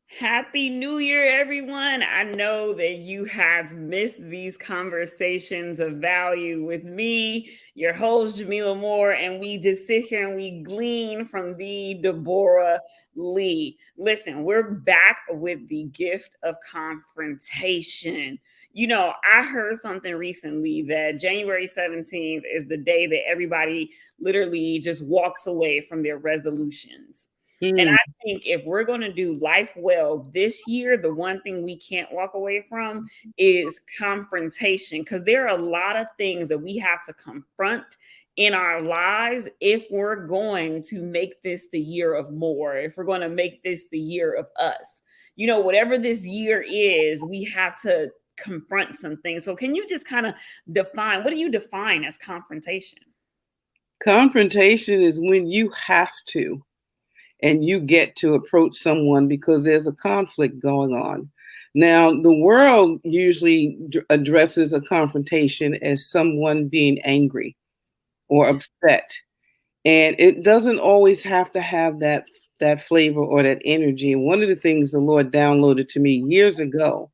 Happy New Year, everyone. I know that you have missed these conversations of value with me, your host, Jamila Moore, and we just sit here and we glean from the Deborah Lee. Listen, we're back with the gift of confrontation. I heard something recently that January 17th is the day that everybody literally just walks away from their resolutions. And Mm, I think if we're going to do life well this year, the one thing we can't walk away from is confrontation, because there are a lot of things that we have to confront in our lives if we're going to make this the year of more, if we're going to make this the year of us. Whatever this year is, we have to confront some things. So, can you just kind of define, what do you define as confrontation? Confrontation is when you have to and you get to approach someone because there's a conflict going on. Now, the world usually addresses a confrontation as someone being angry or upset. And it doesn't always have to have that flavor or that energy. And one of the things the Lord downloaded to me years ago,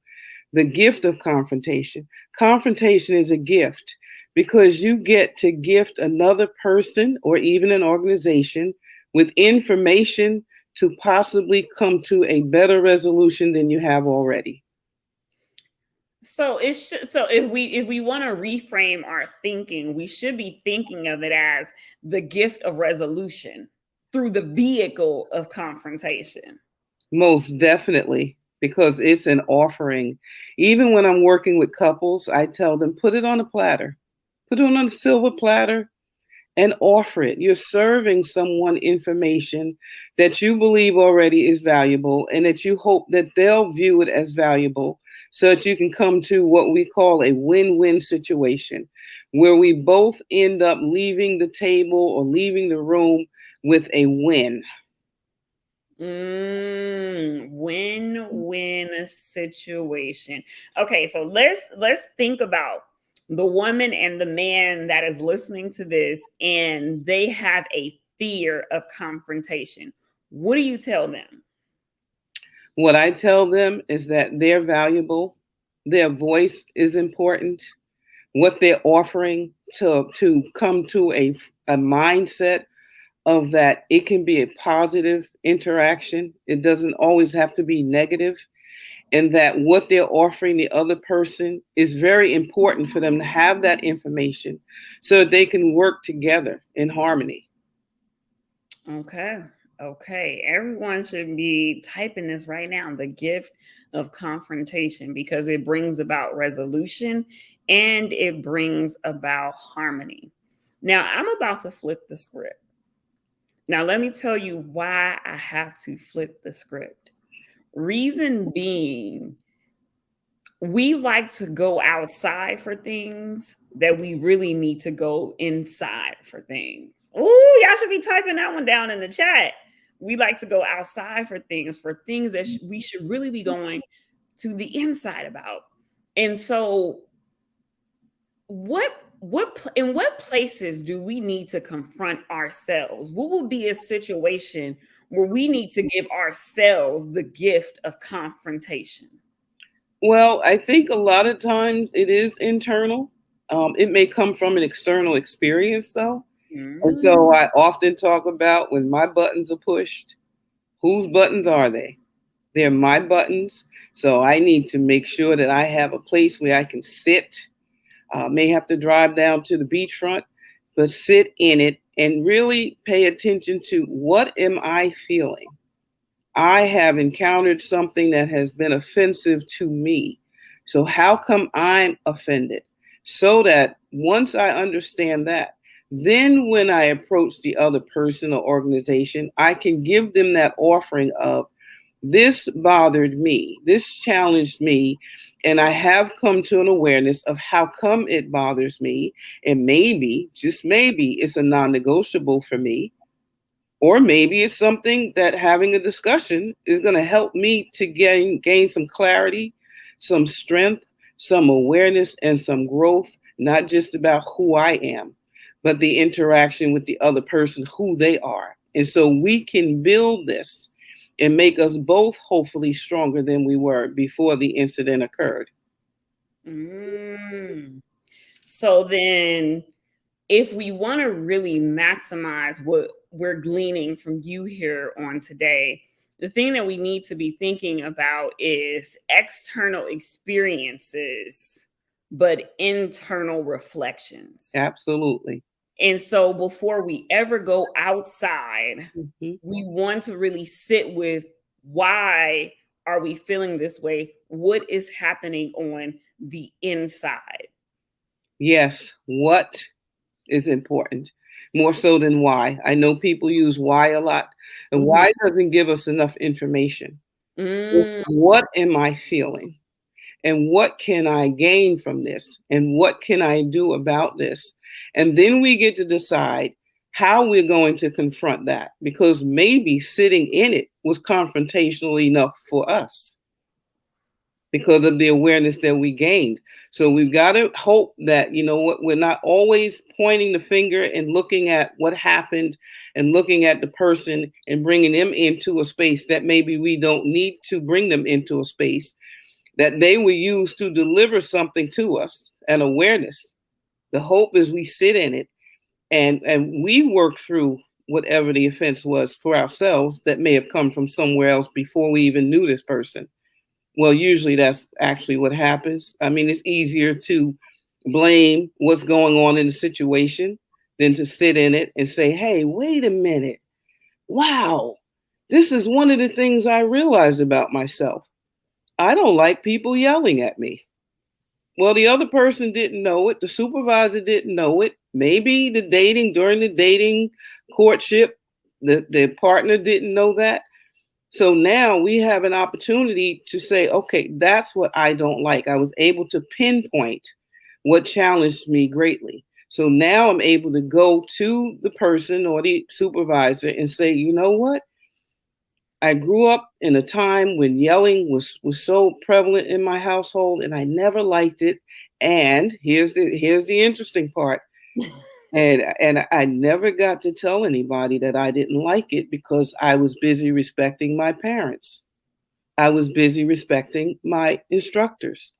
the gift of confrontation. Confrontation is a gift because you get to gift another person or even an organization with information to possibly come to a better resolution than you have already. So if we want to reframe our thinking, we should be thinking of it as the gift of resolution through the vehicle of confrontation. Most definitely, because it's an offering. Even when I'm working with couples, I tell them put it on a platter, put it on a silver platter, and offer it. You're serving someone information that you believe already is valuable and that you hope that they'll view it as valuable so that you can come to what we call a win-win situation where we both end up leaving the table or leaving the room with a win. Win-win situation. Okay, so let's think about the woman and the man that is listening to this and they have a fear of confrontation. What do you tell them? What I tell them is that they're valuable, their voice is important, what they're offering to come to a mindset of that it can be a positive interaction. It doesn't always have to be negative, and that what they're offering the other person is very important for them to have that information so that they can work together in harmony. Okay. Okay. Everyone should be typing this right now, the gift of confrontation, because it brings about resolution and it brings about harmony. Now, I'm about to flip the script. Now, let me tell you why I have to flip the script. Reason being, we like to go outside for things that we really need to go inside for things. Oh, y'all should be typing that one down in the chat. We like to go outside for things that we should really be going to the inside about. And so, in what places do we need to confront ourselves? What would be a situation where we need to give ourselves the gift of confrontation? Well, I think a lot of times it is internal. It may come from an external experience, though. And so Mm. I often talk about when my buttons are pushed, whose buttons are they? They're my buttons. So I need to make sure that I have a place where I can sit. May have to drive down to the beachfront, but sit in it and really pay attention to what am I feeling? I have encountered something that has been offensive to me. So, how come I'm offended? So that once I understand that, then when I approach the other person or organization, I can give them that offering of this bothered me, this challenged me, and I have come to an awareness of how come it bothers me. And maybe, just maybe, it's a non negotiable for me, or maybe it's something that having a discussion is going to help me to gain some clarity, some strength, some awareness, and some growth, not just about who I am, but the interaction with the other person, who they are. And so we can build this and make us both hopefully stronger than we were before the incident occurred. Mm. So then, if we want to really maximize what we're gleaning from you here on today, the thing that we need to be thinking about is external experiences, but internal reflections. Absolutely. And so before we ever go outside, Mhm. we want to really sit with why are we feeling this way? What is happening on the inside? Yes, what is important more so than why. I know people use why a lot, and Mhm. why doesn't give us enough information. Mm. What am I feeling? And what can I gain from this? And what can I do about this? And then we get to decide how we're going to confront that because maybe sitting in it was confrontational enough for us because of the awareness that we gained. So we've got to hope that, you know what, we're not always pointing the finger and looking at what happened and looking at the person and bringing them into a space that maybe we don't need to bring them into a space that they will use to deliver something to us, an awareness. The hope is we sit in it and we work through whatever the offense was for ourselves that may have come from somewhere else before we even knew this person. Well, usually that's actually what happens. I mean, it's easier to blame what's going on in the situation than to sit in it and say, hey, wait a minute. Wow, this is one of the things I realized about myself. I don't like people yelling at me. Well, the other person didn't know it. The supervisor didn't know it. Maybe during the dating courtship, the partner didn't know that. So now we have an opportunity to say, okay, that's what I don't like. I was able to pinpoint what challenged me greatly. So now I'm able to go to the person or the supervisor and say, you know what? I grew up in a time when yelling was so prevalent in my household and I never liked it. And here's the interesting part. And I never got to tell anybody that I didn't like it because I was busy respecting my parents. I was busy respecting my instructors.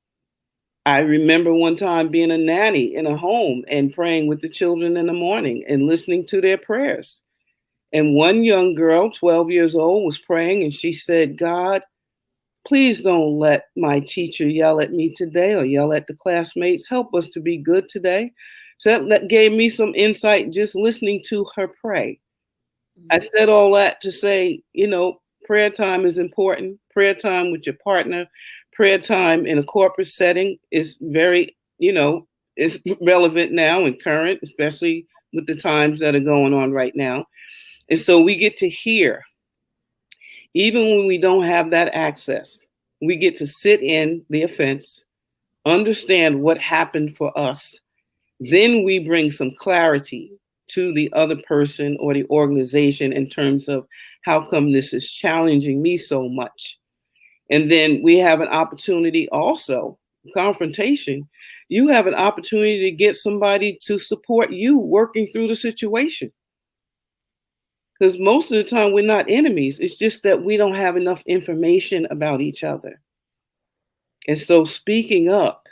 I remember one time being a nanny in a home and praying with the children in the morning and listening to their prayers. And one young girl, 12 years old, was praying and she said, God, please don't let my teacher yell at me today or yell at the classmates. Help us to be good today. So that gave me some insight just listening to her pray. I said all that to say, prayer time is important. Prayer time with your partner, prayer time in a corporate setting is very, is relevant now and current, especially with the times that are going on right now. And so we get to hear, even when we don't have that access, we get to sit in the offense, understand what happened for us. Then we bring some clarity to the other person or the organization in terms of how come this is challenging me so much. And then we have an opportunity also, confrontation. You have an opportunity to get somebody to support you working through the situation. Because most of the time we're not enemies. It's just that we don't have enough information about each other. And so speaking up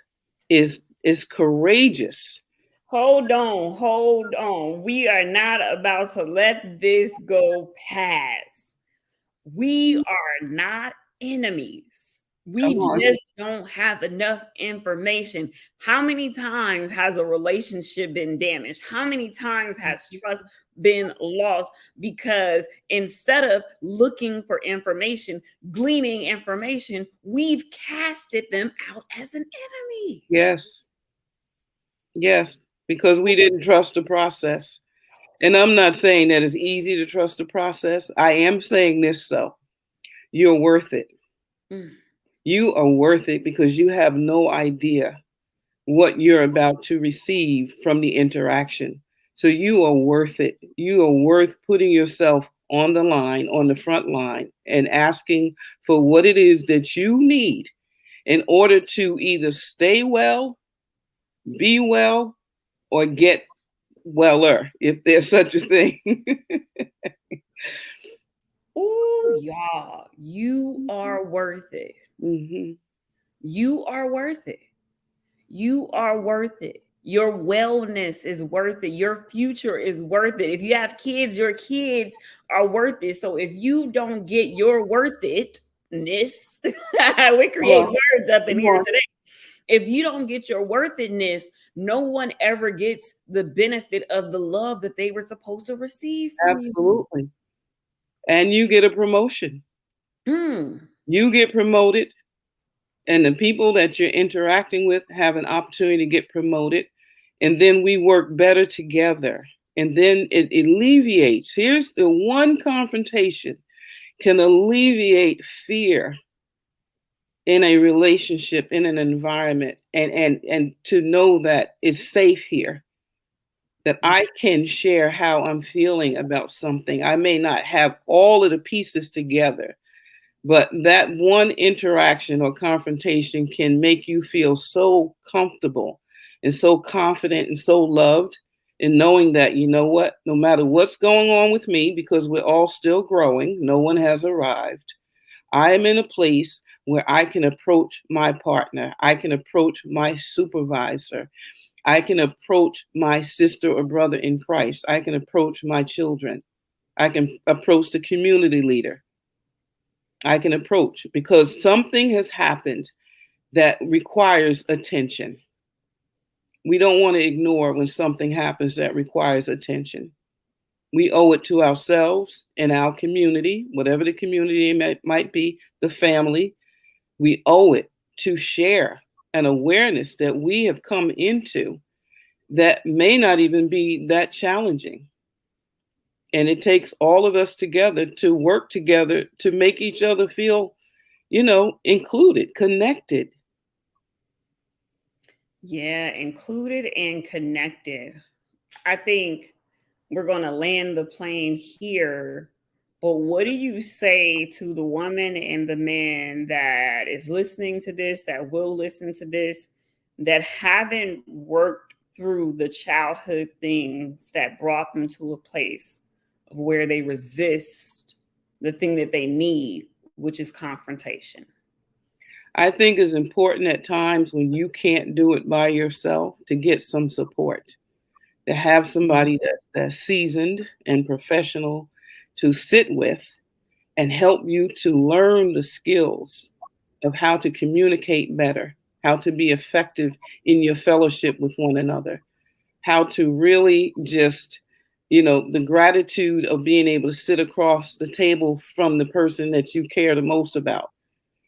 is courageous. Hold on, hold on. We are not about to let this go past. We are not enemies. Come We on. just don't have enough information. How many times has a relationship been damaged? How many times has trust been lost? Because instead of looking for information, gleaning information, we've casted them out as an enemy. Yes. Yes. Because we didn't trust the process. And I'm not saying that it's easy to trust the process. I am saying this though. You're worth it. Mm. You are worth it because you have no idea what you're about to receive from the interaction. So you are worth it. You are worth putting yourself on the line, on the front line, and asking for what it is that you need in order to either stay well, be well, or get weller, if there's such a thing. Oh, y'all, you are worth it. Mm-hmm. You are worth it. You are worth it. Your wellness is worth it. Your future is worth it. If you have kids, your kids are worth it. So if you don't get your worth itness, we Come create on, words up in come here on. today. If you don't get your worth itness, no one ever gets the benefit of the love that they were supposed to receive from you. Absolutely. And you get a promotion. Mm, You get promoted, and the people that you're interacting with have an opportunity to get promoted. And then we work better together. And then it alleviates. Here's the one confrontation can alleviate fear in a relationship, in an environment, and to know that it's safe here, that I can share how I'm feeling about something. I may not have all of the pieces together, but that one interaction or confrontation can make you feel so comfortable and so confident and so loved, in knowing that, you know what, no matter what's going on with me, because we're all still growing, no one has arrived. I am in a place where I can approach my partner, I can approach my supervisor, I can approach my sister or brother in Christ, I can approach my children, I can approach the community leader. I can approach because something has happened that requires attention. We don't want to ignore when something happens that requires attention. We owe it to ourselves and our community, whatever the community might be, the family. We owe it to share an awareness that we have come into that may not even be that challenging. And it takes all of us together to work together to make each other feel, included, connected. yeah, included and connected. I think we're going to land the plane here. But what do you say to the woman and the man that is listening to this, that will listen to this, that haven't worked through the childhood things that brought them to a place of where they resist the thing that they need, which is confrontation? I think it's important at times when you can't do it by yourself to get some support, to have somebody that's seasoned and professional to sit with and help you to learn the skills of how to communicate better, how to be effective in your fellowship with one another, how to really just, the gratitude of being able to sit across the table from the person that you care the most about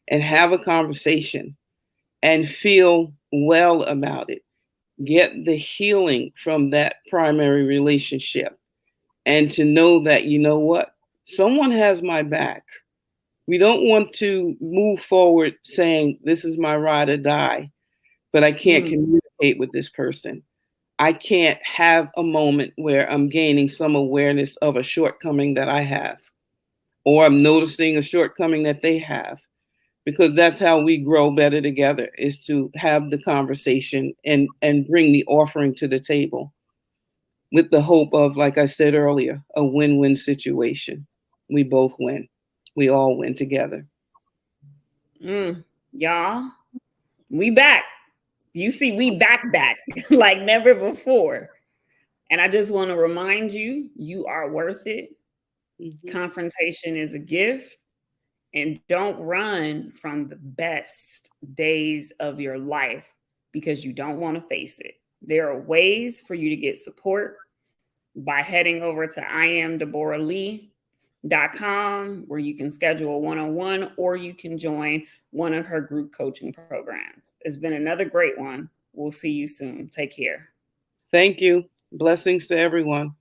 and have a conversation and feel well about it. Get the healing from that primary relationship and to know that, you know what, someone has my back. We don't want to move forward saying, this is my ride or die, but I can't Mm, communicate with this person. I can't have a moment where I'm gaining some awareness of a shortcoming that I have, or I'm noticing a shortcoming that they have, because that's how we grow better together, is to have the conversation and bring the offering to the table with the hope of, like I said earlier, a win-win situation. We both win. We all win together. mm. Y'all, we back. You see, we back like never before. And I just want to remind you, you are worth it. Mhm. Confrontation is a gift. And don't run from the best days of your life because you don't want to face it. There are ways for you to get support by heading over to iamdeborahlee.com, where you can schedule a one-on-one or you can join one of her group coaching programs. It's been another great one. We'll see you soon. Take care. Thank you. Blessings to everyone.